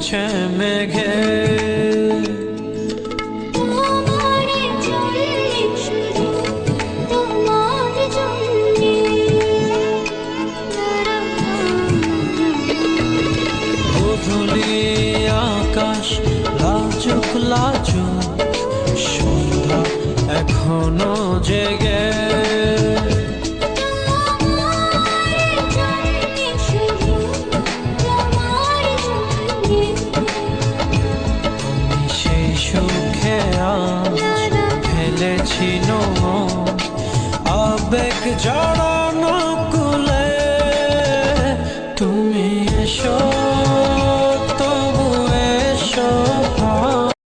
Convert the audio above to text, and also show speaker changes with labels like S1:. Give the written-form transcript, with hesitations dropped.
S1: মুছে মেঘে। গোধূলি আকাশ লাজুক লাজুক, সন্ধ্যা এখনো জেগে। আমি সেই সুখে আজ ফেলেছি আবেগ জড়।